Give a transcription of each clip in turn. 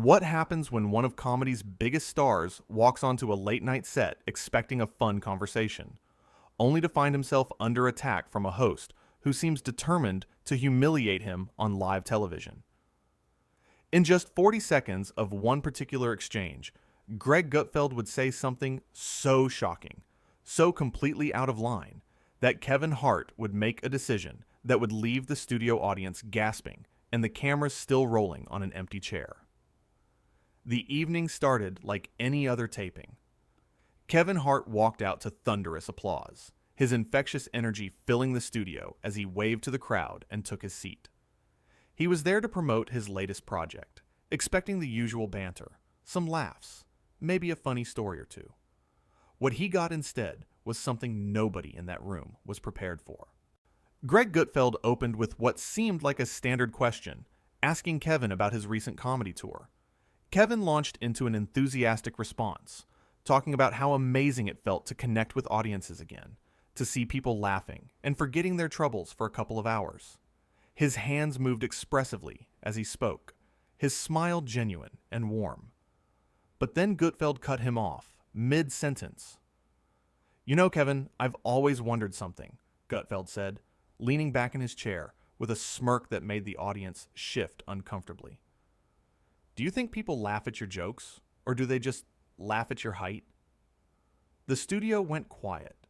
What happens when one of comedy's biggest stars walks onto a late-night set expecting a fun conversation, only to find himself under attack from a host who seems determined to humiliate him on live television? In just 40 seconds of one particular exchange, Greg Gutfeld would say something so shocking, so completely out of line, that Kevin Hart would make a decision that would leave the studio audience gasping and the cameras still rolling on an empty chair. The evening started like any other taping. Kevin Hart walked out to thunderous applause, his infectious energy filling the studio as he waved to the crowd and took his seat. He was there to promote his latest project, expecting the usual banter, some laughs, maybe a funny story or two. What he got instead was something nobody in that room was prepared for. Greg Gutfeld opened with what seemed like a standard question, asking Kevin about his recent comedy tour. Kevin launched into an enthusiastic response, talking about how amazing it felt to connect with audiences again, to see people laughing and forgetting their troubles for a couple of hours. His hands moved expressively as he spoke, his smile genuine and warm. But then Gutfeld cut him off, mid-sentence. "You know, Kevin, I've always wondered something," Gutfeld said, leaning back in his chair with a smirk that made the audience shift uncomfortably. "Do you think people laugh at your jokes, or do they just laugh at your height?" The studio went quiet.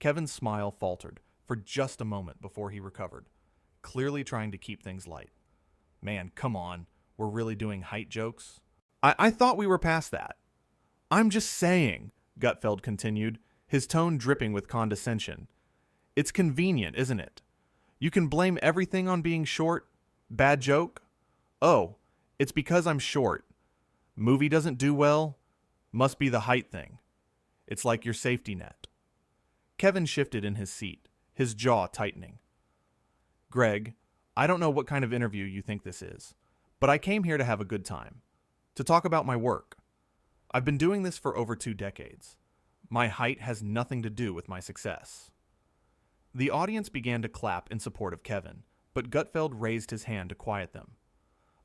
Kevin's smile faltered for just a moment before he recovered, clearly trying to keep things light. "Man, come on, we're really doing height jokes?" I thought we were past that." "I'm just saying," Gutfeld continued, his tone dripping with condescension. "It's convenient, isn't it? You can blame everything on being short. Bad joke? Oh, it's because I'm short. Movie doesn't do well? Must be the height thing. It's like your safety net." Kevin shifted in his seat, his jaw tightening. "Greg, I don't know what kind of interview you think this is, but I came here to have a good time, to talk about my work. I've been doing this for over 2 decades. My height has nothing to do with my success." The audience began to clap in support of Kevin, but Gutfeld raised his hand to quiet them.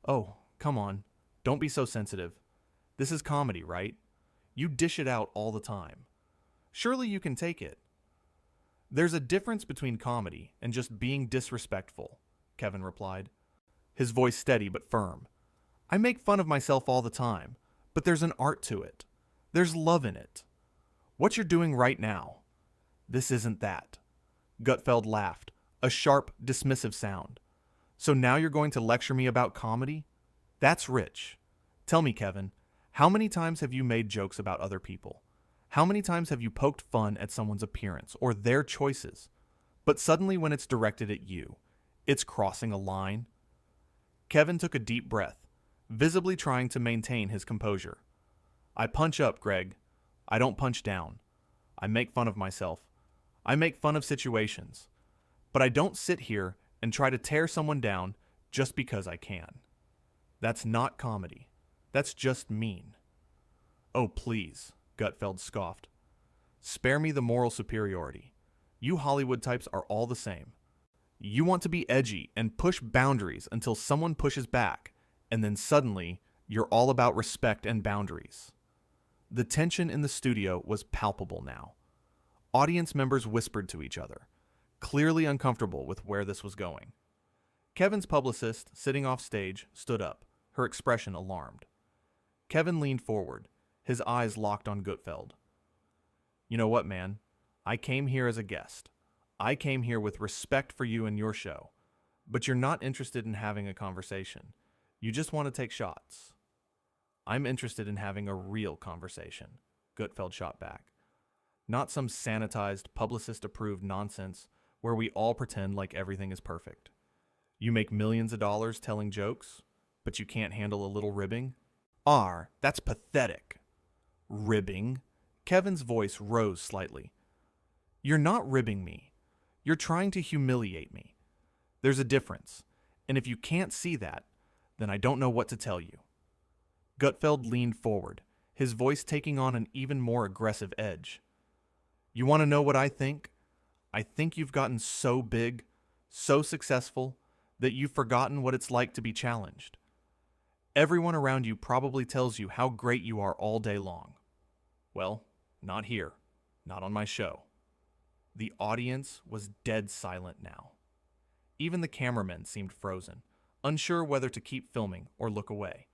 "Oh, come on. Don't be so sensitive. This is comedy, right? You dish it out all the time. Surely you can take it." "There's a difference between comedy and just being disrespectful," Kevin replied, his voice steady but firm. "I make fun of myself all the time, but there's an art to it. There's love in it. What you're doing right now, this isn't that." Gutfeld laughed, a sharp, dismissive sound. "So now you're going to lecture me about comedy? That's rich. Tell me, Kevin, how many times have you made jokes about other people? How many times have you poked fun at someone's appearance or their choices? But suddenly when it's directed at you, it's crossing a line?" Kevin took a deep breath, visibly trying to maintain his composure. "I punch up, Greg. I don't punch down. I make fun of myself. I make fun of situations. But I don't sit here and try to tear someone down just because I can. That's not comedy. That's just mean." "Oh, please," Gutfeld scoffed. "Spare me the moral superiority. You Hollywood types are all the same. You want to be edgy and push boundaries until someone pushes back, and then suddenly you're all about respect and boundaries." The tension in the studio was palpable now. Audience members whispered to each other, clearly uncomfortable with where this was going. Kevin's publicist, sitting off stage, stood up, her expression alarmed. Kevin leaned forward, his eyes locked on Gutfeld. "You know what, man? I came here as a guest. I came here with respect for you and your show. But you're not interested in having a conversation. You just want to take shots." "I'm interested in having a real conversation," Gutfeld shot back. "Not some sanitized, publicist-approved nonsense where we all pretend like everything is perfect. You make millions of dollars telling jokes, but you can't handle a little ribbing? That's pathetic." "Ribbing?" Kevin's voice rose slightly. "You're not ribbing me. You're trying to humiliate me. There's a difference, and if you can't see that, then I don't know what to tell you." Gutfeld leaned forward, his voice taking on an even more aggressive edge. "You want to know what I think? I think you've gotten so big, so successful, that you've forgotten what it's like to be challenged. Everyone around you probably tells you how great you are all day long. Well, not here. Not on my show. The audience was dead silent now. Even the cameramen seemed frozen, unsure whether to keep filming or look away.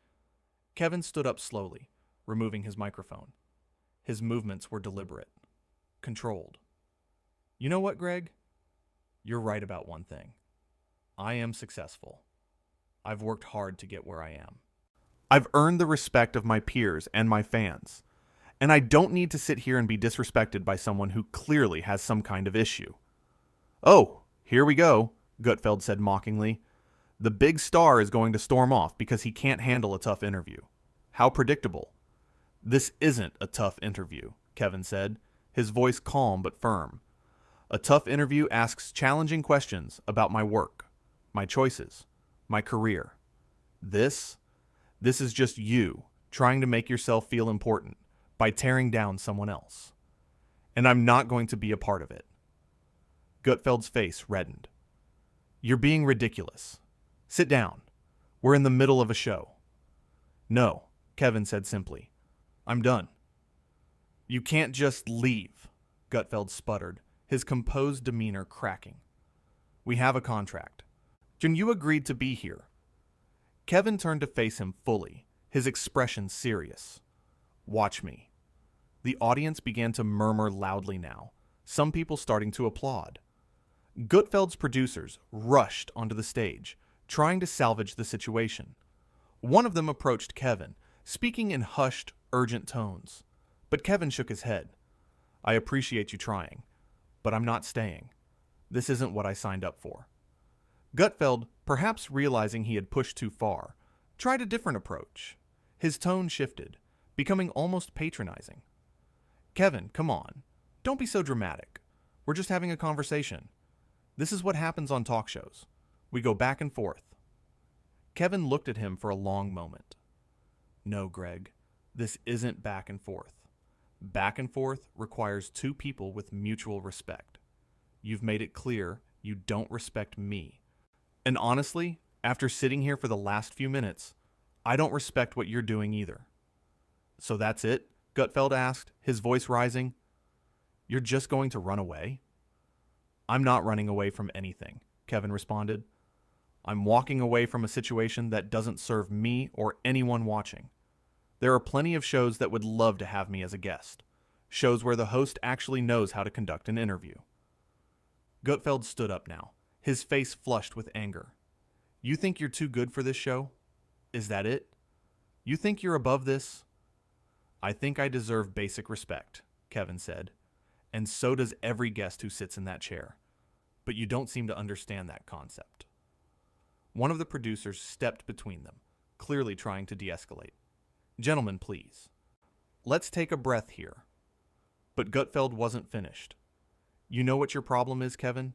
Kevin stood up slowly, removing his microphone. His movements were deliberate, controlled. You know what, Greg? You're right about one thing. I am successful. I've worked hard to get where I am. I've earned the respect of my peers and my fans, and I don't need to sit here and be disrespected by someone who clearly has some kind of issue. Oh, here we go, Gutfeld said mockingly. The big star is going to storm off because he can't handle a tough interview. How predictable. This isn't a tough interview, Kevin said, his voice calm but firm. A tough interview asks challenging questions about my work, my choices, my career. This is just you trying to make yourself feel important by tearing down someone else. And I'm not going to be a part of it. Gutfeld's face reddened. You're being ridiculous. Sit down. We're in the middle of a show. No, Kevin said simply. I'm done. You can't just leave, Gutfeld sputtered, his composed demeanor cracking. We have a contract. Jun, you agreed to be here. Kevin turned to face him fully, his expression serious. Watch me. The audience began to murmur loudly now, some people starting to applaud. Gutfeld's producers rushed onto the stage, trying to salvage the situation. One of them approached Kevin, speaking in hushed, urgent tones. But Kevin shook his head. I appreciate you trying, but I'm not staying. This isn't what I signed up for. Gutfeld, perhaps realizing he had pushed too far, tried a different approach. His tone shifted, becoming almost patronizing. Kevin, come on. Don't be so dramatic. We're just having a conversation. This is what happens on talk shows. We go back and forth. Kevin looked at him for a long moment. No, Greg, this isn't back and forth. Back and forth requires two people with mutual respect. You've made it clear you don't respect me. And honestly, after sitting here for the last few minutes, I don't respect what you're doing either. So that's it? Gutfeld asked, his voice rising. You're just going to run away? I'm not running away from anything, Kevin responded. I'm walking away from a situation that doesn't serve me or anyone watching. There are plenty of shows that would love to have me as a guest. Shows where the host actually knows how to conduct an interview. Gutfeld stood up now, his face flushed with anger. You think you're too good for this show? Is that it? You think you're above this? I think I deserve basic respect, Kevin said. And so does every guest who sits in that chair. But you don't seem to understand that concept. One of the producers stepped between them, clearly trying to de-escalate. Gentlemen, please. Let's take a breath here. But Gutfeld wasn't finished. You know what your problem is, Kevin?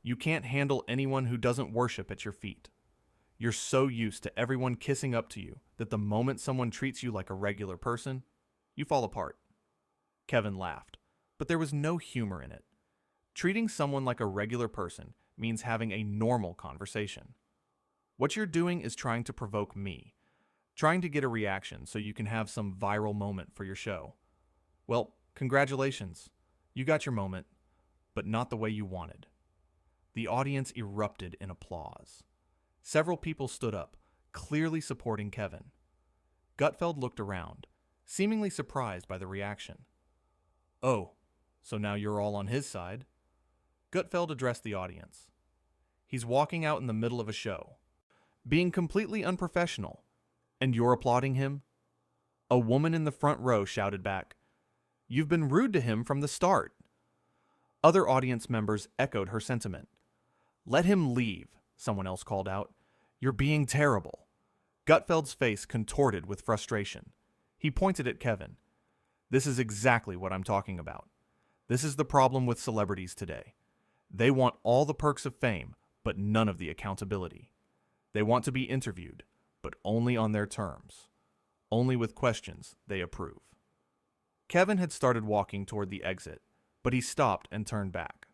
You can't handle anyone who doesn't worship at your feet. You're so used to everyone kissing up to you that the moment someone treats you like a regular person, you fall apart. Kevin laughed, but there was no humor in it. Treating someone like a regular person means having a normal conversation. What you're doing is trying to provoke me, trying to get a reaction so you can have some viral moment for your show. Well, congratulations. You got your moment, but not the way you wanted. The audience erupted in applause. Several people stood up, clearly supporting Kevin. Gutfeld looked around, seemingly surprised by the reaction. Oh, so now you're all on his side? Gutfeld addressed the audience. He's walking out in the middle of a show, being completely unprofessional, and you're applauding him? A woman in the front row shouted back, You've been rude to him from the start. Other audience members echoed her sentiment. Let him leave, someone else called out. You're being terrible. Gutfeld's face contorted with frustration. He pointed at Kevin. This is exactly what I'm talking about. This is the problem with celebrities today. They want all the perks of fame, but none of the accountability. They want to be interviewed, but only on their terms. Only with questions they approve. Kevin had started walking toward the exit, but he stopped and turned back.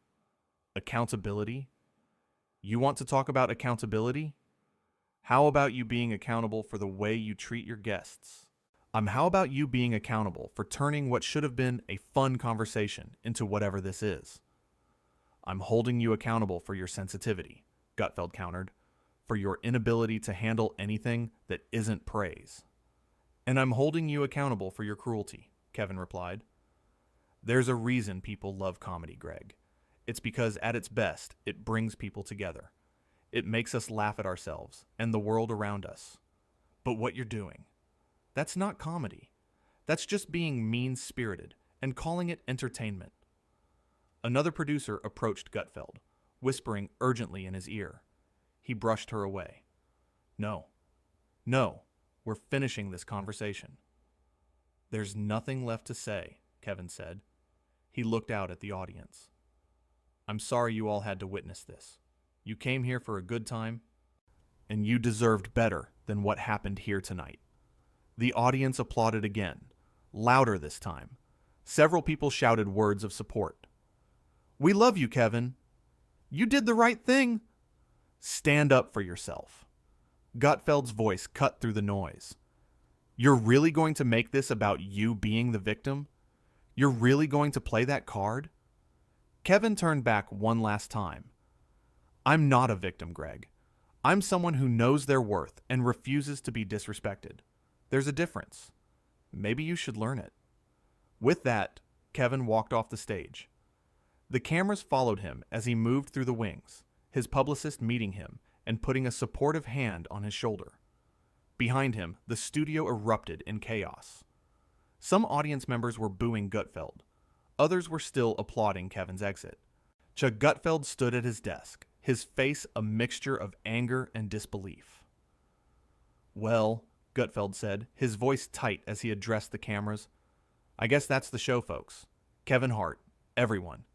Accountability? You want to talk about accountability? How about you being accountable for the way you treat your guests? How about you being accountable for turning what should have been a fun conversation into whatever this is? I'm holding you accountable for your sensitivity, Gutfeld countered, for your inability to handle anything that isn't praise. And I'm holding you accountable for your cruelty, Kevin replied. There's a reason people love comedy, Greg. It's because at its best, it brings people together. It makes us laugh at ourselves and the world around us. But what you're doing, that's not comedy. That's just being mean-spirited and calling it entertainment. Another producer approached Gutfeld, whispering urgently in his ear. He brushed her away. No, we're finishing this conversation. There's nothing left to say, Kevin said. He looked out at the audience. I'm sorry you all had to witness this. You came here for a good time, and you deserved better than what happened here tonight. The audience applauded again, louder this time. Several people shouted words of support. We love you, Kevin. You did the right thing. Stand up for yourself. Gutfeld's voice cut through the noise. You're really going to make this about you being the victim? You're really going to play that card? Kevin turned back one last time. I'm not a victim, Greg. I'm someone who knows their worth and refuses to be disrespected. There's a difference. Maybe you should learn it. With that, Kevin walked off the stage. The cameras followed him as he moved through the wings, his publicist meeting him and putting a supportive hand on his shoulder. Behind him, the studio erupted in chaos. Some audience members were booing Gutfeld. Others were still applauding Kevin's exit. Gutfeld stood at his desk, his face a mixture of anger and disbelief. Well, Gutfeld said, his voice tight as he addressed the cameras, I guess that's the show, folks. Kevin Hart, everyone.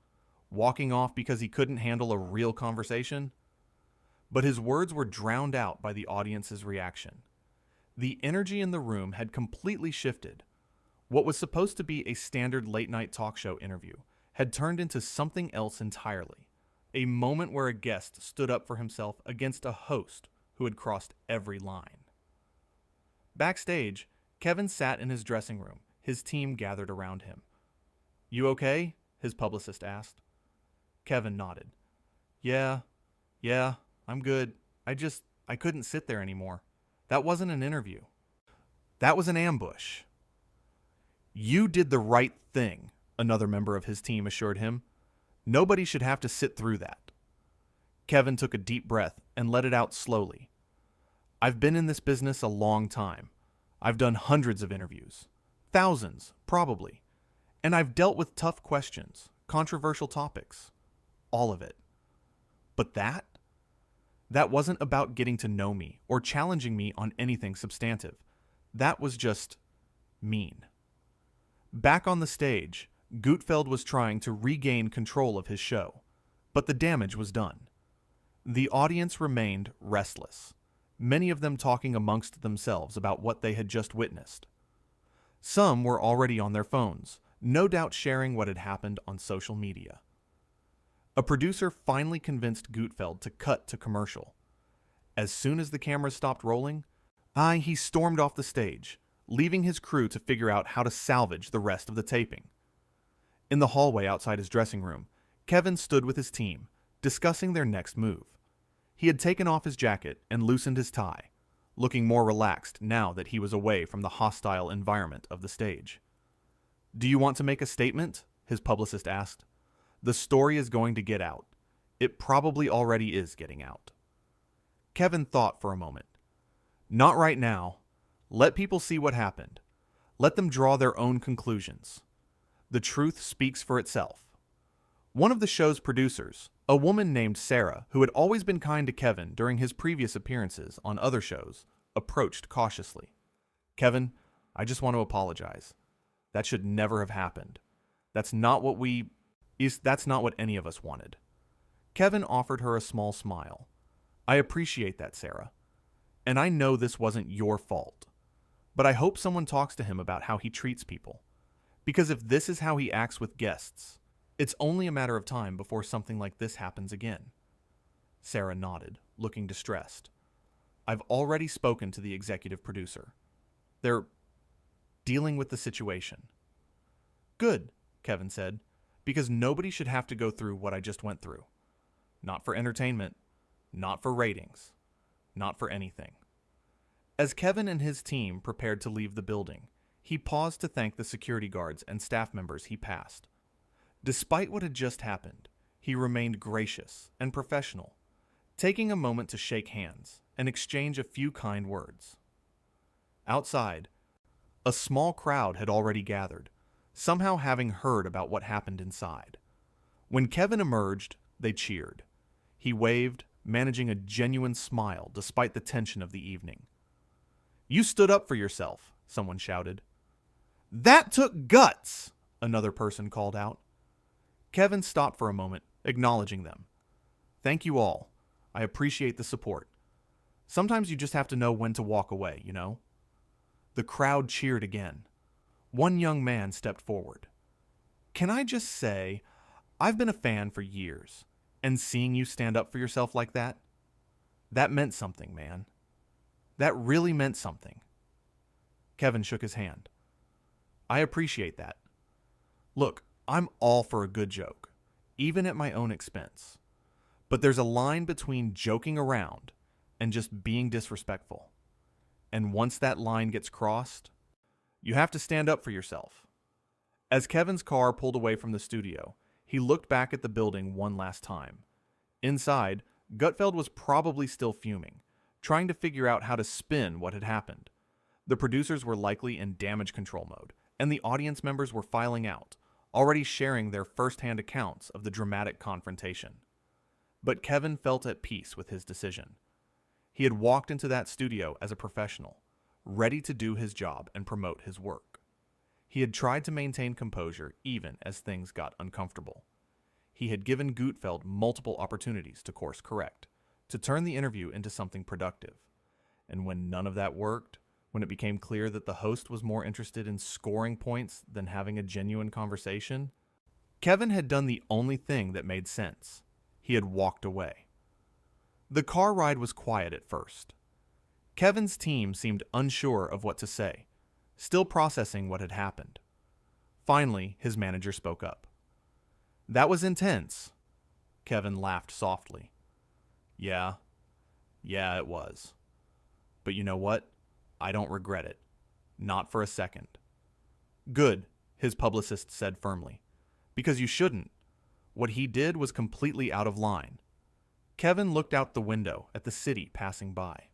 Walking off because he couldn't handle a real conversation? But his words were drowned out by the audience's reaction. The energy in the room had completely shifted. What was supposed to be a standard late-night talk show interview had turned into something else entirely. A moment where a guest stood up for himself against a host who had crossed every line. Backstage, Kevin sat in his dressing room, his team gathered around him. You okay? His publicist asked. Kevin nodded. Yeah, I'm good. I couldn't sit there anymore. That wasn't an interview. That was an ambush. You did the right thing, another member of his team assured him. Nobody should have to sit through that. Kevin took a deep breath and let it out slowly. I've been in this business a long time. I've done hundreds of interviews. Thousands, probably. And I've dealt with tough questions, controversial topics. All of it. But that wasn't about getting to know me or challenging me on anything substantive. That was just mean. Back on the stage, Gutfeld was trying to regain control of his show, but the damage was done. The audience remained restless, many of them talking amongst themselves about what they had just witnessed. Some were already on their phones, no doubt sharing what had happened on social media. A producer finally convinced Gutfeld to cut to commercial. As soon as the cameras stopped rolling, he stormed off the stage, leaving his crew to figure out how to salvage the rest of the taping. In the hallway outside his dressing room, Kevin stood with his team, discussing their next move. He had taken off his jacket and loosened his tie, looking more relaxed now that he was away from the hostile environment of the stage. Do you want to make a statement? His publicist asked. The story is going to get out. It probably already is getting out. Kevin thought for a moment. Not right now. Let people see what happened. Let them draw their own conclusions. The truth speaks for itself. One of the show's producers, a woman named Sarah, who had always been kind to Kevin during his previous appearances on other shows, approached cautiously. Kevin, I just want to apologize. That should never have happened. That's not what any of us wanted. Kevin offered her a small smile. I appreciate that, Sarah. And I know this wasn't your fault. But I hope someone talks to him about how he treats people. Because if this is how he acts with guests, it's only a matter of time before something like this happens again. Sarah nodded, looking distressed. I've already spoken to the executive producer. They're dealing with the situation. Good, Kevin said, because nobody should have to go through what I just went through. Not for entertainment, not for ratings, not for anything. As Kevin and his team prepared to leave the building, he paused to thank the security guards and staff members he passed. Despite what had just happened, he remained gracious and professional, taking a moment to shake hands and exchange a few kind words. Outside, a small crowd had already gathered, somehow having heard about what happened inside. When Kevin emerged, they cheered. He waved, managing a genuine smile despite the tension of the evening. "You stood up for yourself," someone shouted. "That took guts," another person called out. Kevin stopped for a moment, acknowledging them. "Thank you all. I appreciate the support. Sometimes you just have to know when to walk away, you know?" The crowd cheered again. One young man stepped forward. "Can I just say, I've been a fan for years, and seeing you stand up for yourself like that meant something, man. That really meant something." Kevin shook his hand. "I appreciate that. Look, I'm all for a good joke, even at my own expense. But there's a line between joking around and just being disrespectful. And once that line gets crossed, you have to stand up for yourself." As Kevin's car pulled away from the studio, he looked back at the building one last time. Inside, Gutfeld was probably still fuming, trying to figure out how to spin what had happened. The producers were likely in damage control mode, and the audience members were filing out, already sharing their first-hand accounts of the dramatic confrontation. But Kevin felt at peace with his decision. He had walked into that studio as a professional, ready to do his job and promote his work. He had tried to maintain composure even as things got uncomfortable. He had given Gutfeld multiple opportunities to course correct, to turn the interview into something productive. And when none of that worked, when it became clear that the host was more interested in scoring points than having a genuine conversation, Kevin had done the only thing that made sense. He had walked away. The car ride was quiet at first. Kevin's team seemed unsure of what to say, still processing what had happened. Finally, his manager spoke up. "That was intense." Kevin laughed softly. Yeah, it was. But you know what? I don't regret it. Not for a second." "Good," his publicist said firmly. "Because you shouldn't. What he did was completely out of line." Kevin looked out the window at the city passing by.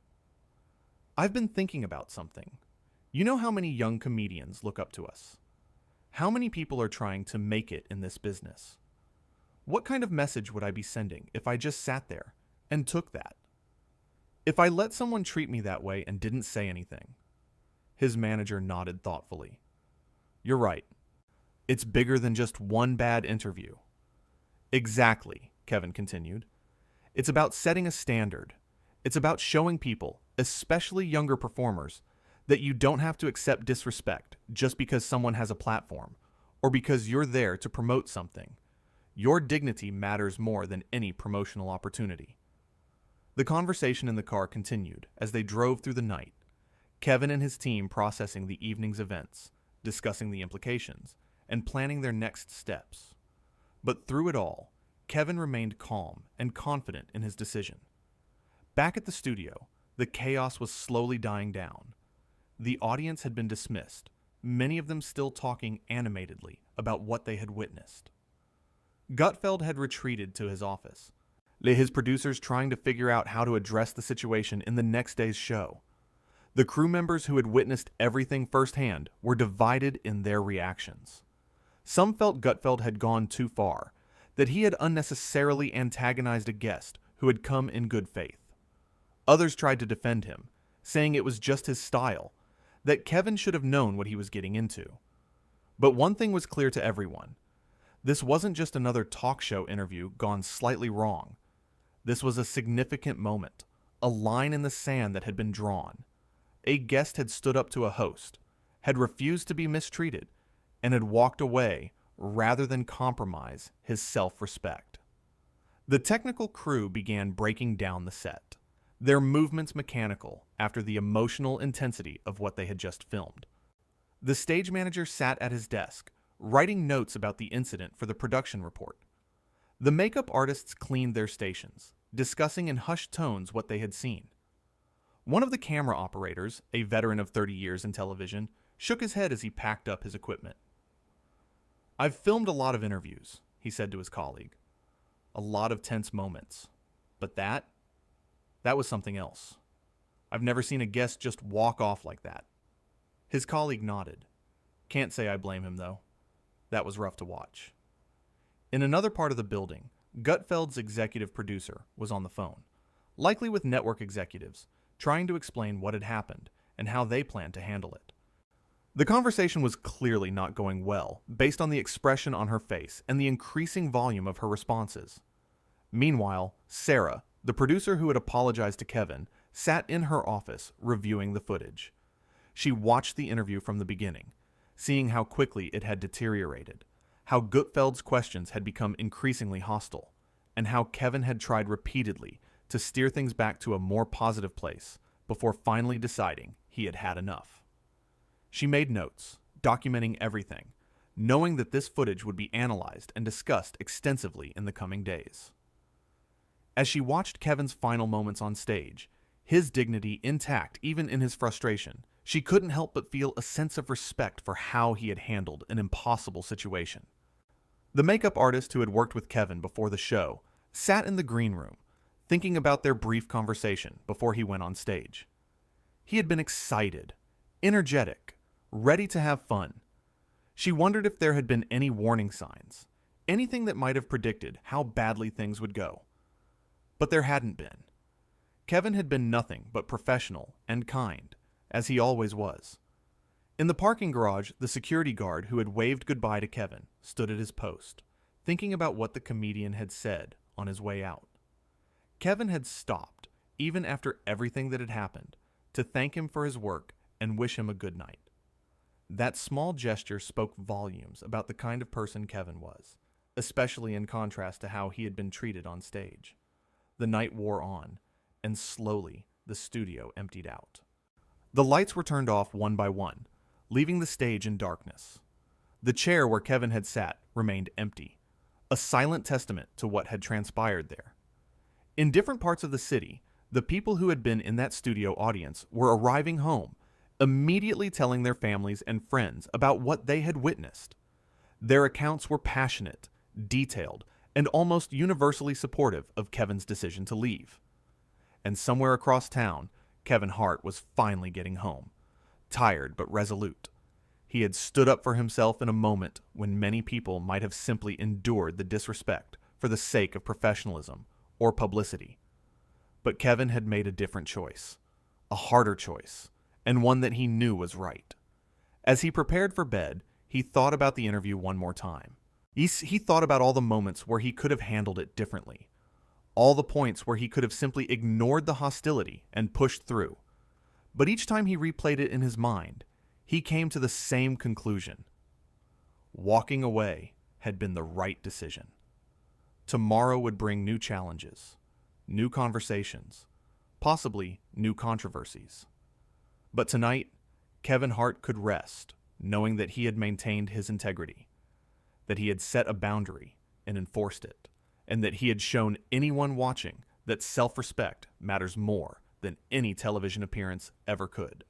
"I've been thinking about something. You know how many young comedians look up to us? How many people are trying to make it in this business? What kind of message would I be sending if I just sat there and took that? If I let someone treat me that way and didn't say anything?" His manager nodded thoughtfully. "You're right. It's bigger than just one bad interview." "Exactly," Kevin continued. "It's about setting a standard. It's about showing people, especially younger performers, that you don't have to accept disrespect just because someone has a platform or because you're there to promote something. Your dignity matters more than any promotional opportunity." The conversation in the car continued as they drove through the night, Kevin and his team processing the evening's events, discussing the implications, and planning their next steps. But through it all, Kevin remained calm and confident in his decision. Back at the studio, the chaos was slowly dying down. The audience had been dismissed, many of them still talking animatedly about what they had witnessed. Gutfeld had retreated to his office, his producers trying to figure out how to address the situation in the next day's show. The crew members who had witnessed everything firsthand were divided in their reactions. Some felt Gutfeld had gone too far, that he had unnecessarily antagonized a guest who had come in good faith. Others tried to defend him, saying it was just his style, that Kevin should have known what he was getting into. But one thing was clear to everyone. This wasn't just another talk show interview gone slightly wrong. This was a significant moment, a line in the sand that had been drawn. A guest had stood up to a host, had refused to be mistreated, and had walked away rather than compromise his self-respect. The technical crew began breaking down the set. their movements mechanical after the emotional intensity of what they had just filmed. The stage manager sat at his desk, writing notes about the incident for the production report. The makeup artists cleaned their stations, discussing in hushed tones what they had seen. One of the camera operators, a veteran of 30 years in television, shook his head as he packed up his equipment. "I've filmed a lot of interviews," he said to his colleague. "A lot of tense moments. But that was something else. I've never seen a guest just walk off like that." His colleague nodded. "Can't say I blame him, though. That was rough to watch." In another part of the building, Gutfeld's executive producer was on the phone, likely with network executives, trying to explain what had happened and how they planned to handle it. The conversation was clearly not going well, based on the expression on her face and the increasing volume of her responses. Meanwhile, Sarah, the producer who had apologized to Kevin, sat in her office reviewing the footage. She watched the interview from the beginning, seeing how quickly it had deteriorated, how Gutfeld's questions had become increasingly hostile, and how Kevin had tried repeatedly to steer things back to a more positive place before finally deciding he had had enough. She made notes, documenting everything, knowing that this footage would be analyzed and discussed extensively in the coming days. As she watched Kevin's final moments on stage, his dignity intact even in his frustration, she couldn't help but feel a sense of respect for how he had handled an impossible situation. The makeup artist who had worked with Kevin before the show sat in the green room, thinking about their brief conversation before he went on stage. He had been excited, energetic, ready to have fun. She wondered if there had been any warning signs, anything that might have predicted how badly things would go. But there hadn't been. Kevin had been nothing but professional and kind, as he always was. In the parking garage, the security guard who had waved goodbye to Kevin stood at his post, thinking about what the comedian had said on his way out. Kevin had stopped, even after everything that had happened, to thank him for his work and wish him a good night. That small gesture spoke volumes about the kind of person Kevin was, especially in contrast to how he had been treated on stage. The night wore on, and slowly the studio emptied out. The lights were turned off one by one, leaving the stage in darkness. The chair where Kevin had sat remained empty, a silent testament to what had transpired there. In different parts of the city, the people who had been in that studio audience were arriving home, immediately telling their families and friends about what they had witnessed. Their accounts were passionate, detailed, and almost universally supportive of Kevin's decision to leave. And somewhere across town, Kevin Hart was finally getting home, tired but resolute. He had stood up for himself in a moment when many people might have simply endured the disrespect for the sake of professionalism or publicity. But Kevin had made a different choice, a harder choice, and one that he knew was right. As he prepared for bed, he thought about the interview one more time. He thought about all the moments where he could have handled it differently, all the points where he could have simply ignored the hostility and pushed through. But each time he replayed it in his mind, he came to the same conclusion. Walking away had been the right decision. Tomorrow would bring new challenges, new conversations, possibly new controversies. But tonight, Kevin Hart could rest, knowing that he had maintained his integrity, that he had set a boundary and enforced it, and that he had shown anyone watching that self-respect matters more than any television appearance ever could.